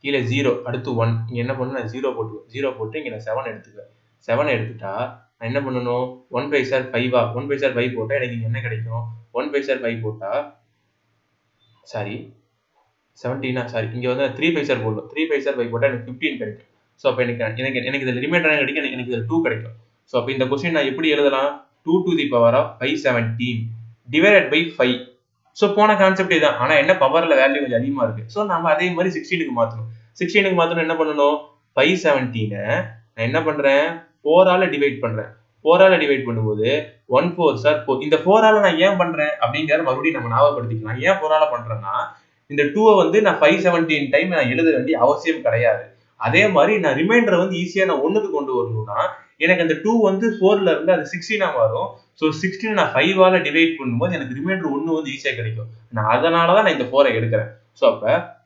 கீழ 0 அடுத்து 1 இங்க என்ன பண்ணனும்? நான் 0 போட்டுவேன். 0 போட்டு இங்க நான் 7 எடுத்துக்குவேன். 7 எடுத்துட்டா நான் என்ன பண்ணனும்? 1 5s are 5 1 5s are 5 போட்டா எனக்கு இங்க என்ன கிடைக்கும்? 1 5s are 5 போட்டா சாரி 17 சாரி இங்க வந்து 3 5s are போடணும். 3 5s are 5 போட்டா எனக்கு 15 கிடைக்கும். சோ அப்ப எனக்கு இதுல ரிமைண்டர் என்ன கிடைக்கும்? எனக்கு இதுல 2 கிடைக்கும். சோ அப்ப இந்த क्वेश्चन நான் எப்படி எழுதலாம்? 2 to the power of 517 divided by 5. So போன கான்செப்ட் இதான். ஆனா என்ன பவர்ல வேல்யூ கொஞ்சம் அதிகமா இருக்கு. சோ நாம அதே மாதிரி 16க்கு மாத்தணும். 16க்கு மாத்தணும் என்ன பண்ணனும்? 517 நான் என்ன பண்றேன் 4 ஆல டிவைட் பண்றேன். 4 ஆல டிவைட் பண்ணும்போது 1 4 சார் 4. இந்த 4 ஆல நான் ஏன் பண்றேன் அப்படிங்கறத மறுபடியும் நம்ம ஞாபகப்படுத்திக்கலாம். ஏன் 4 ஆல பண்றேன்னா இந்த 2 வந்து நான் 517 டைம் நான் எழுத வேண்டிய அவசியம் கிடையாது. அதே மாதிரி நான் ரிமைண்டரை வந்து ஈஸியா நான் 1க்கு கொண்டு வரணும்னா எனக்கு அந்த 2 வந்து 4ல இருந்து அது 16 வரும். ஸோ 16 நான் 5 ஆல டிவைட் பண்ணும்போது எனக்கு ரிமைண்டர் 1 வந்து ஈஸியா கிடைக்கும். நான் அதனாலதான் நான் இந்த 4 எடுக்கிறேன். ஸோ அப்ப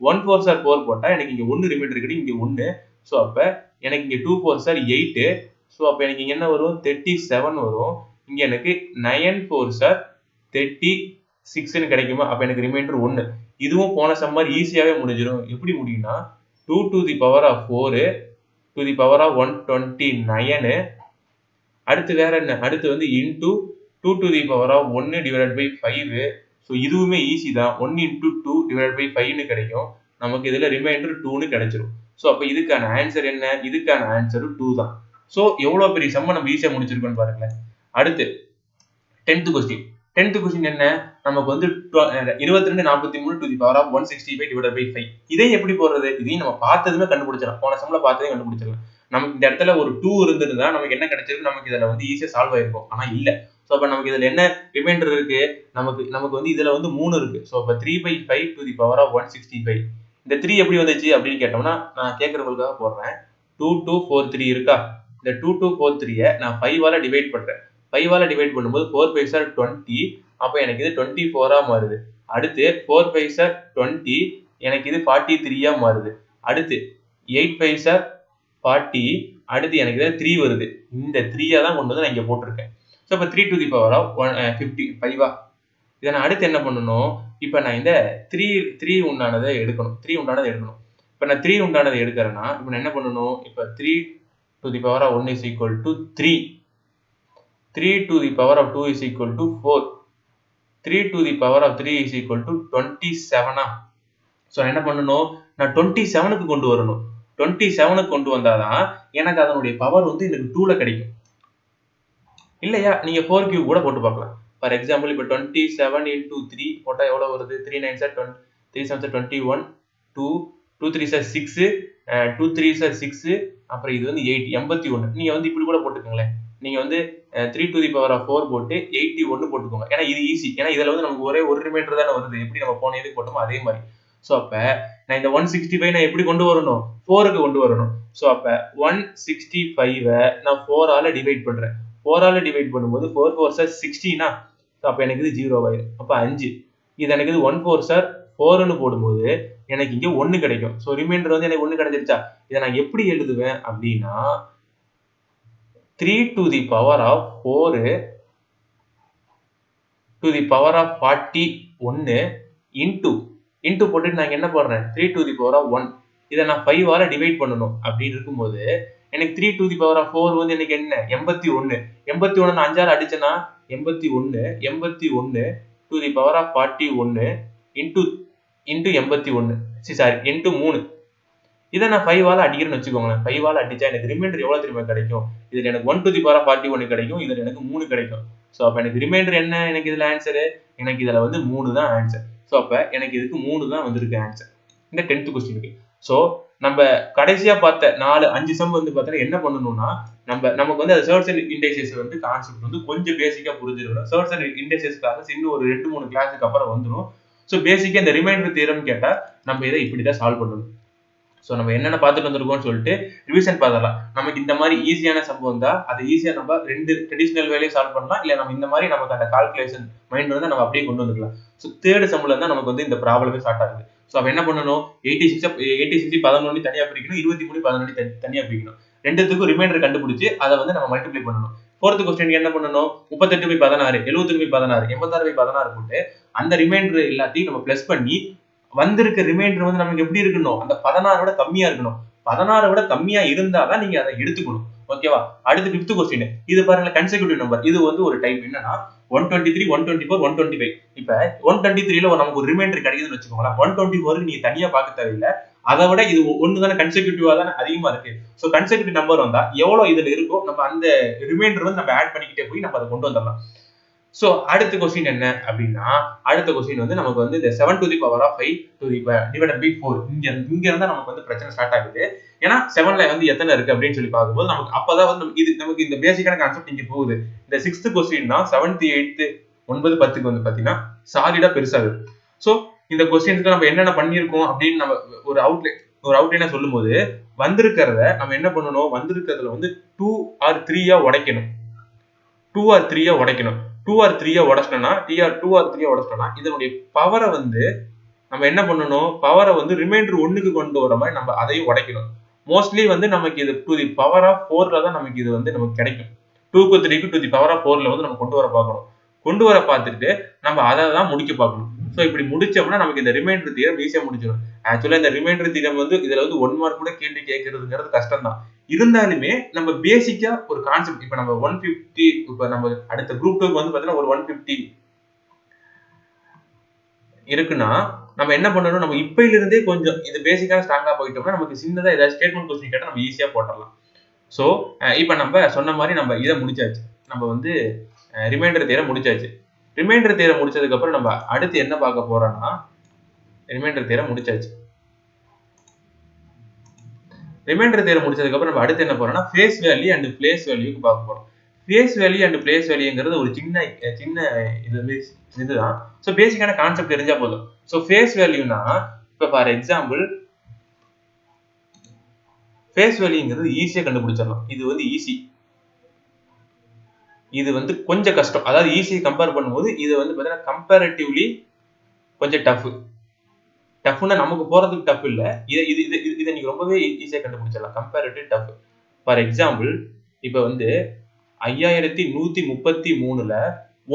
1 4 சார் 4 போட்டா எனக்கு இங்க 1 ரிமைண்டர் கிடைக்கும், இங்க 1. ஸோ அப்ப எனக்கு இங்க 2 4 சார் 8. ஸோ அப்ப எனக்கு இங்க என்ன வரும் 37 வரும். இங்க எனக்கு 9 4 சார் 36 கிடைக்குமா? அப்ப எனக்கு ரிமைண்டர் 1. இதுவும் போன சம் மாதிரி ஈஸியாவே முடிஞ்சிடும். எப்படி முடியும்னா 2 to the power of 4 to the power of 129. அடுத்து வேற என்ன? அடுத்து வந்து into 2 to the power of 1 divided by 5. So இதுவுமே ஈஸி தான். 1 into 2 divided by 5ன்னு கிடைக்கும். நமக்கு இதுல ரிமைண்டர் 2ன்னு கிடைச்சிரும். ஸோ அப்ப இதுக்கான ஆன்சர் என்ன? இதுக்கான ஆன்சர் 2 தான். ஸோ எவ்வளவு பெரிய சம்ம நம்ம ஈஸியா முடிச்சிருக்கோம்னு பாருங்களேன். அடுத்து 10th கொஸ்டின். 10th கொஸ்டின் என்ன? நமக்கு வந்து 22 43 to the power of 165 divided by 5. இதை எப்படி போடுறது? இதையும் நம்ம பார்த்ததுமே கண்டுபிடிச்சிடலாம். போன சம்ல பார்த்ததே கண்டுபிடிச்சிடலாம். நமக்கு இந்த இடத்துல ஒரு 2 இருந்திருந்தா நமக்கு என்ன கிடைச்சிருக்கு? நமக்கு இதுல வந்து ஈஸியா சால்வ் ஆயிருக்கும். ஆனா இல்ல. சோ அப்ப நமக்கு இதுல என்ன ரிமைண்டர் இருக்கு? நமக்கு வந்து இதுல வந்து 3 இருக்கு. சோ அப்ப 3/5 to the power of 165. இந்த 3 எப்படி வந்துச்சு அப்படின்னு கேட்டோம்னா நான் கேக்குறவங்களுக்காக போடுறேன். 2243 இருக்கா? இந்த 2243 நான் 5 ஆல டிவைட் பண்றேன். 5 ஆல டிவைட் பண்ணும்போது 4 5 are 20. அப்ப எனக்கு இது 24 மாறுது. அடுத்து 4 5 are 20. எனக்கு இது 43 மாறுது. அடுத்து 8 5 are 40. அடுத்து எனக்கு இதுல 3 வருது. இந்த 3 தான் கொண்டு வந்து நான் இங்க போட்டிருக்கேன். சோ அப்ப 3 to the power of 55. இத நான் அடுத்து என்ன பண்ணனும்? இப்ப நான் இந்த 3 உண்டானதை எடுக்கணும். 3 உண்டானதை எடுக்கணும். இப்ப நான் 3 உண்டானதை எடுக்கறேன்னா இப்ப நான் என்ன பண்ணனும்? இப்ப 3 to the power of 1 is equal to 3. 3 to the power of 2 is equal to 4. 3 to the power of 3 is equal to 27. So என்ன பண்ணனும்? நான் 27க்கு கொண்டு வரணும். 27க்கு கொண்டு வந்தாதான் எனக்கு அதனுடைய பவர் வந்து எனக்கு 2ல கிடைக்கும். இல்லையா நீங்க 4 கியூப் கூட போட்டு பார்க்கலாம். ஃபார் எக்ஸாம்பிள் இப்ப 27 into 3 போட்டா எவ்வளவு வருது? 3 9s are 20, 3 7s are 21, 2 2 3s are 6, 2 3s are 6, அப்புறம் இது வந்து 8 81. நீங்க வந்து இப்படி கூட போட்டுக்கங்களேன். நீங்க வந்து 3 to the power of 4 போட்டு 81 போட்டுக்கோங்க. ஏன்னா இது ஈஸி. ஏன்னா இதுல வந்து நமக்கு ஒரே ஒரு ரிமைண்டர் தான வருது. எப்படி நம்ம போன இதுக்கு போட்டோமோ அதே மாதிரி. சோ அப்ப நான் இந்த 165 நான் எப்படி கொண்டு வரணும்? 4க்கு கொண்டு வரணும். சோ அப்ப 165 நான் 4 ஆல டிவைட் பண்றேன். 4 ஆல டிவைட் பண்ணும்போது 4 4s are 16. அப்ப எனக்கு இது 0 ஆயிடும். அப்ப 5. இது எனக்கு இது 1 4s are 4ன்னு போடும்போது எனக்கு இங்க 1 கிடைக்கும். சோ ரிமைண்டர் வந்து எனக்கு 1 கிடைச்சிருச்சா? இத நான் எப்படி எழுதுவேன் அப்படினா 3 to the power of 4 to the power of 41 into போட்டுட்டு நான் என்ன போடுறேன்? 3 to the power of 1. இத நான் 5 ஆல டிவைட் பண்ணனும். அப்படி இருக்கும்போது எனக்கு 3 to the power of 4 வந்து எனக்கு என்ன? 81. 81 நான் 5 ஆல அடிச்சேனா 81 to the power of 41 into 81. Sorry into 3. இத நான் 5 ஆல அடிக்கிறேன்னு வெச்சுக்கோங்க. 5 ஆல அடிச்சா எனக்கு ரிமைண்டர் எவ்வளவு தெரியுமா கிடைக்கும்? இதுல எனக்கு 1 to the power of 41 கிடைக்கும். இதுல எனக்கு 3 கிடைக்கும். சோ அப்ப எனக்கு ரிமைண்டர் என்ன? எனக்கு இதுல ஆன்சர் எனக்கு இதுல வந்து 3 தான் ஆன்சர். சோ அப்ப எனக்கு இதுக்கு 3 தான் வந்திருக்கு ஆன்சர். இந்த 10th क्वेश्चनக்கு. சோ நம்ம கடைசியா பார்த்த 4 5 சம் வந்து பார்த்தா என்ன பண்ணனும்னா நமக்கு வந்து அந்த சர்ட்ஸ் அண்ட் இண்டைசஸ் வந்து கான்செப்ட் வந்து கொஞ்சம் பேசிக்கா புரிஞ்சிரணும். சர்ட்ஸ் அண்ட் இண்டைசஸ்க்காக இன்னும் ஒரு 2 3 கிளாஸ்க்கு அப்புறம் வந்துரும். சோ பேசிக்கா இந்த ரிமைண்டர் தியரம் கேட்டா நம்ம இத இப்படி தான் சால்வ் பண்ணனும். சோ நம்ம என்னென்ன பார்த்துட்டு வந்திருக்கோம்னு சொல்லிட்டு ரிவிஷன் பார்த்தறலாம். நமக்கு இந்த மாதிரி ஈஸியான சம் வந்தா அது ஈஸியா நம்ம ரெண்டு ட்ரெடிஷனல் வேலயே சால்வ் பண்ணலாம். இல்ல நம்ம இந்த மாதிரி நமக்கு அந்த கால்குலேஷன் மைண்ட் வந்து நம்ம அப்படியே கொண்டு வந்துக்கலாம். சோ தேர்ட் சம்ல இருந்தா நமக்கு வந்து இந்த ப்ராப்ளமே ஸ்டார்ட் ஆகுது. சோ அப்ப என்ன பண்ணனும்? 86 11 தனியா பிரிக்கணும். 23 11 தனியா பிரிக்கணும். ரெண்டுத்துக்கும் ரிமைண்டர் கண்டுபிடிச்சு அத வந்து நம்ம மல்டிப்ளை பண்ணனும். ஃபோர்த் क्वेश्चन என்ன பண்ணனும்? 38/16 76/16 86/16 போட்டு அந்த ரிமைண்டர் எல்லாத்தையும் நம்ம பிளஸ் பண்ணி வந்திருக்க ரிமைண்டர் வந்து நமக்கு எப்படி இருக்கணும்? அந்த 16 விட கம்மியா இருக்கணும். 16 விட கம்மியா இருந்தா தான் நீங்க அதை எடுத்துக்கணும். ஓகேவா? அடுத்து 5th क्वेश्चन. இது பாருங்க கன்செக்யூட்டிவ் நம்பர். இது வந்து ஒரு டைப் என்னன்னா 123 124 125. இப்ப 123ல நமக்கு ஒரு ரிமைண்டர் கிடைக்குதுன்னு வெச்சுக்கோங்க. 124க்கு நீங்க தனியா பார்க்க தேவையில்ல. அதை விட இது ஒன்னு தான கன்செக்யூட்டிவா தான அதிகமா இருக்கு. சோ கன்செக்யூட்டிவ் நம்பர் வந்தா எவ்வளவு இதுல இருக்கோ நம்ம அந்த ரிமைண்டர் வந்து நம்ம ஆட் பண்ணிக்கிட்டே போய் நம்ம அதை கொண்டு வந்துடலாம். சோ அடுத்த கொஸ்டின் என்ன அப்படின்னா, அடுத்த கொஸ்டின் வந்து நமக்கு வந்து இந்த 7 to the power of 5 to the divided by 4 இங்க இருந்தா நமக்கு வந்து பிரச்சனை ஸ்டார்ட் ஆகுது. ஏன்னா 7ல வந்து எத்தனை இருக்கு அப்படின்னு சொல்லி பார்க்கும்போது நமக்கு அப்பதான் வந்து இது நமக்கு இந்த பேசிக்கான கான்செப்ட் இங்க போகுது. இந்த 6th கொஸ்டின் தான் 7th 8th 9 10க்கு வந்து பாத்தீங்கன்னா சாலிடா பெருசாகுது. சோ இந்த கொஸ்டின்ஸ்க்கு நம்ம என்னென்ன பண்ணியிருக்கோம் அப்படின்னு நம்ம ஒரு அவுட்லைனா சொல்லும்போது வந்திருக்கிறத நம்ம என்ன பண்ணணும், வந்திருக்கிறதுல வந்து 2 or 3 உடைக்கணும். 2 or 3 உடைக்கணும். 2 or 3 உடைச்சிட்டோம்னா 2 or 3 உடைச்சிட்டோம்னா இதனுடைய பவரை வந்து நம்ம என்ன பண்ணணும், பவரை வந்து ரிமைண்டர் 1க்கு கொண்டு வர மாதிரி நம்ம அதையும் உடைக்கணும். மோஸ்ட்லி வந்து நமக்கு இது டு தி பவர் ஆஃப் 4ல தான் நமக்கு இது வந்து நமக்கு கிடைக்கும். 2க்கு 3க்கு டு தி பவர் ஆஃப் 4ல வந்து நம்ம கொண்டு வர பார்க்கணும். கொண்டு வர பார்த்துட்டு நம்ம அதை தான் முடிக்க பார்க்கணும். ஸோ இப்படி முடிச்சோம்னா நமக்கு இந்த ரிமைண்டர் தியரம் ஈஸியா முடிச்சிடும். ஆக்சுவலா இந்த ரிமைண்டர் தியரம் வந்து இதுல வந்து 1 மார்க் கூட கேள்வி கேட்கறதுங்கிறது கஷ்டம் தான். இருந்தாலுமே நம்ம பேசிக்கா ஒரு கான்செப்ட் இப்ப நம்ம 150 இப்ப நம்ம அடுத்த குரூப் 2க்கு வந்து பாத்தீங்கன்னா ஒரு 150 இருக்குன்னா நம்ம என்ன பண்ணணும், நம்ம இப்பையில இருந்தே கொஞ்சம் இது பேசிக்கான ஸ்ட்ராங்கா போயிட்டோம்னா நமக்கு சின்னதா ஏதாவது ஸ்டேட்மெண்ட் கொஸ்டின் கேட்டா நம்ம ஈஸியா போட்டுடலாம். சோ இப்ப நம்ம சொன்ன மாதிரி நம்ம இதை முடிச்சாச்சு. நம்ம வந்து ரிமைண்டர் தியரம் முடிச்சாச்சு. ரிமைண்டர் தியரம் முடிச்சதுக்கு அப்புறம் நம்ம அடுத்து என்ன பார்க்க போறோம்னா, ரிமைண்டர் தியரம் முடிச்சாச்சு. ரிமைண்டர் தியரம் முடிச்சதுக்கு அப்புறம் நம்ம அடுத்து என்ன போறோம்னா ஃபேஸ் வேல்யூ அண்ட் பிளேஸ் வேல்யூக்கு பார்க்க போறோம். ஃபேஸ் வேல்யூ அண்ட் பிளேஸ் வேல்யூங்கிறது ஒரு சின்ன இதுதான். சோ பேசிக்கான கான்செப்ட் தெரிஞ்சா போதும். சோ ஃபேஸ் வேல்யூனா இப்ப ஃபார் எக்ஸாம்பிள் ஃபேஸ் வேல்யூங்கிறது ஈஸியா கண்டுபிடிச்சிடலாம். இது வந்து ஈஸி. இது வந்து கொஞ்சம் கஷ்டம். அதாவது ஈஸி கம்பேர் பண்ணும்போது இது வந்து பாத்தீங்கன்னா கம்பேரிட்டிவ்லி கொஞ்சம் டஃப். டஃப்னா நமக்கு போறதுக்கு டஃப் இல்ல. இதை நீங்க ரொம்பவே ஈஸியா கண்டுபிடிச்சிடலாம். Comparative tough. ஃபார் எக்ஸாம்பிள் இப்ப வந்து 5133ல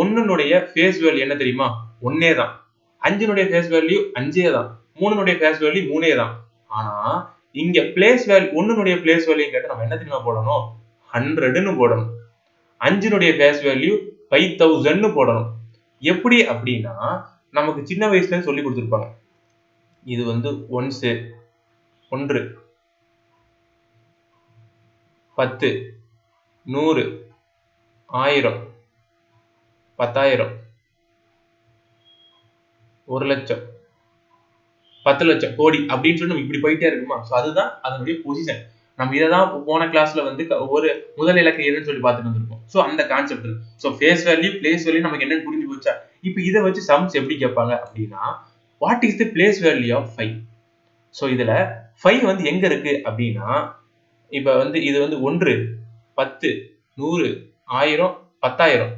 1னுடைய ஃபேஸ் வேல்யூ என்ன தெரியுமா? 1 தான். 5னுடைய ஃபேஸ் வேல்யூ 5 தான். 3னுடைய ஃபேஸ் வேல்யூ 3 தான். ஆனா இங்க பிளேஸ் வேல்யூ 1னுடைய பிளேஸ் வேல்யூ கேட்டா நம்ம என்ன தெரியுமா போடணும்? 100ன்னு போடணும். 5னுடைய ஃபேஸ் வேல்யூ 5000ன்னு போடணும். எப்படி அப்படின்னா நமக்கு சின்ன வயசுல சொல்லி கொடுத்துருப்பாங்க. இது வந்து ஒன்ஸ் 1 10 100 1000 10000 1 லட்சம் 10 லட்சம் கோடி அப்படின்னு சொல்லி நம்ம இப்படி போயிட்டே இருக்குமா? சோ அதுதான் அதனுடைய பொசிஷன். நம்ம இததான் போன கிளாஸ்ல வந்து ஒரு முதல் இலக்க எதுன்னு சொல்லி பார்த்துட்டு வந்திருக்கோம். சோ அந்த concept. So face value place value நமக்கு என்னன்னு புரிஞ்சு போச்சா? இப்போ இதை வச்சு சம்ஸ் எப்படி கேட்பாங்க அப்படின்னா what is the place value of 5? So இதுல 5 வந்து எங்க இருக்கு அப்படின்னா இப்ப வந்து இது வந்து 1 10 100 1000 10000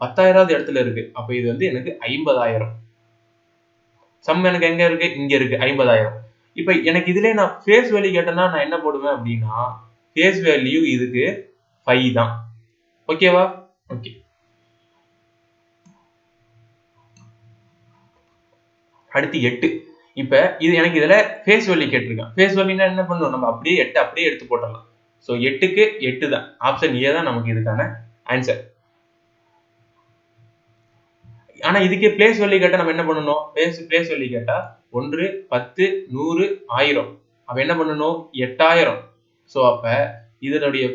10000வது இடத்துல இருக்கு. அப்ப இது வந்து எனக்கு 50000. சம் எனக்கு எங்க இருக்கு? இங்க இருக்கு 50000. இப்ப எனக்கு இதுல நான் ஃபேஸ் வேல்யூ கேட்டேன்னா நான் என்ன போடுவேன் அப்படின்னா ஃபேஸ் வேல்யூ இதுக்கு 5 தான். ஓகேவா? ஓகே. அடுத்து 8. இப்ப இது எனக்கு இதுல ஃபேஸ் வேல்யூ கேட்டிருக்கான். ஃபேஸ் வேல்யூனா என்ன பண்ணுவோம்? நம்ம அப்படியே 8 அப்படியே எடுத்து போட்டுடலாம். சோ 8க்கு 8 தான். ஆப்ஷன் ஏ தான் நமக்கு இதுக்கான ஆன்சர். ஆனா இதுக்கே பிளேஸ் வேல்யூ கேட்டா நம்ம என்ன பண்ணணும்? பிளேஸ் வேல்யூ கேட்டா 1 10 100 1000. அப்ப என்ன பண்ணணும்? 8000. சோ அப்ப இதனுடைய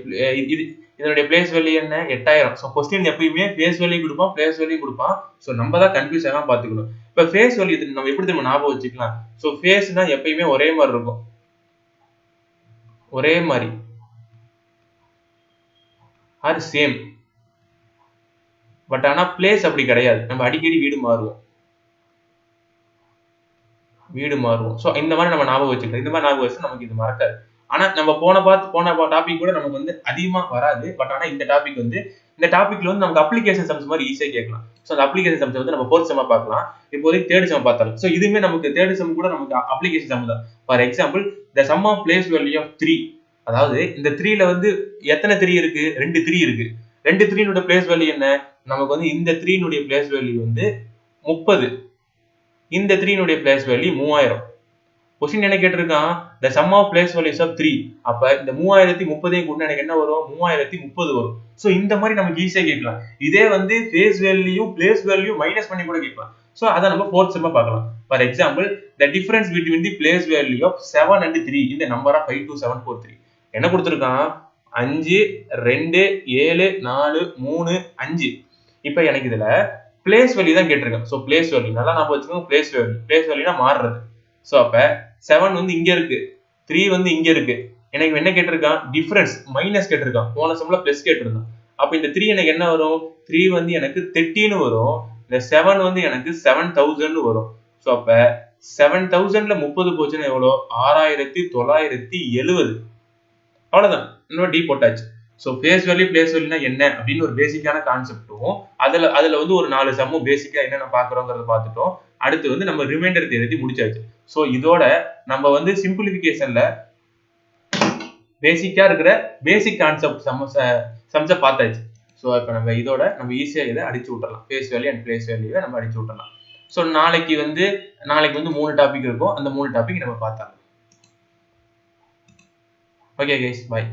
பிளேஸ் வேல்யூ என்ன? 8000. சோ क्वेश्चन எப்பவுமே பிளேஸ் வேல்யூ கொடுப்பான், பிளேஸ் வேல்யூ கொடுப்பான். சோ நம்ம தான் கன்ஃபியூஸ் ஆகாம பாத்துக்கணும். இப்ப ஃபேஸ் வேல்யூ நம்ம எப்படி தெரியுமா ஞாபகம் வச்சுக்கலாம்? சோ ஃபேஸ்னா எப்பவுமே ஒரே மாதிரி இருக்கும். ஒரே மாதிரி. R same. பட் ஆனா பிளேஸ் அப்படி கிடையாது. நம்ம அடிக்கடி வீடு மாறுவோம். சோ இந்த மாதிரி நம்ம ஞாபகம் வச்சுக்கலாம். இந்த மாதிரி ஞாபகம் வச்சு நமக்கு இது மறக்காது. ஆனா நம்ம போன டாபிக் கூட நமக்கு வந்து அதிகமா வராது. பட் ஆனா இந்த டாபிக்ல வந்து நமக்கு அப்ளிகேஷன் சம்ஸ் மாதிரி ஈஸியா கேட்கலாம். சோ அந்த அப்ளிகேஷன் சம்ஸ் வந்து நம்ம 4th செம்மா பார்க்கலாம். இப்போதைக்கு 3rd செம் பார்த்தாலும். சோ இதுமே நமக்கு 3rd செம் கூட நமக்கு அப்ளிகேஷன் சம் தான். For example the sum of place value of 3. அதாவது இந்த 3ல வந்து எத்தனை 3 இருக்கு? 2 3 இருக்கு. 2 3 னுடைய பிளேஸ் வேல்யூ என்ன? நமக்கு வந்து இந்த 3 னுடைய பிளேஸ் வேல்யூ வந்து 30. இந்த 3 னுடைய பிளேஸ் வேல்யூ 3000. क्वेश्चन என்ன கேட்டிருக்கான்? the sum of place values of 3. அப்ப இந்த 3030 கூட்டினா எனக்கு என்ன வரும்? 3030 வரும். சோ இந்த மாதிரி நமக்கு ஈஸியா கேட்கலாம். இதே வந்து face value place value minus பண்ணி கூட கேட்கலாம். சோ அத நம்ம 4th செம்ம பார்க்கலாம். For example the difference between the place value of 7 and 3 in the number of 52743. என்ன கொடுத்திருக்கான்? 5 2 7 4 3 5. இப்போ எனக்கு இதுல பிளேஸ் வேல்யூ தான் கேட்டிருக்கேன். ஸோ பிளேஸ் வேல்யூ நல்லா ஞாபகம் வச்சுக்கோங்க. பிளேஸ் வேல்யூனா மாறுறது. ஸோ அப்ப 7 வந்து இங்க இருக்கு, 3 வந்து இங்க இருக்கு. எனக்கு என்ன கேட்டிருக்கான்? டிஃபரன்ஸ் மைனஸ் கேட்டிருக்கான். போன சம்ல பிளஸ் கேட்டிருந்தான். அப்ப இந்த 3 எனக்கு என்ன வரும்? 3 வந்து எனக்கு 30 வரும். இந்த 7 வந்து எனக்கு 7000 வரும். ஸோ அப்ப 7000ல 30 போச்சுன்னா எவ்வளோ? 6970. அவ்வளவுதான். இன்னும் டி போட்டாச்சு. ஸோ ஃபேஸ் வேல்யூ பிளேஸ் வேல்யூனா என்ன அப்படின்னு ஒரு பேசிக்கான கான்செப்டும் அதுல வந்து ஒரு 4 சம்மும் பேசிக்கா என்னென்ன பாக்குறோங்கிறத பார்த்துட்டோம். அடுத்து வந்து நம்ம ரிமைண்டர் தேதி முடிச்சாச்சு. ஸோ இதோட நம்ம வந்து சிம்பிளிஃபிகேஷன்ல பேசிக்கா இருக்கிற பேசிக் கான்செப்ட் சம்ஸை பார்த்தாச்சு. ஸோ இப்போ நம்ம ஈஸியா இதை அடிச்சு விட்டுறலாம். ஃபேஸ் வேல்யூ அண்ட் பிளேஸ் வேல்யூவை நம்ம அடிச்சு விட்டுறலாம். ஸோ நாளைக்கு வந்து 3 டாபிக் இருக்கும். அந்த 3 டாபிக் நம்ம பார்த்தலாம். Okay guys, by.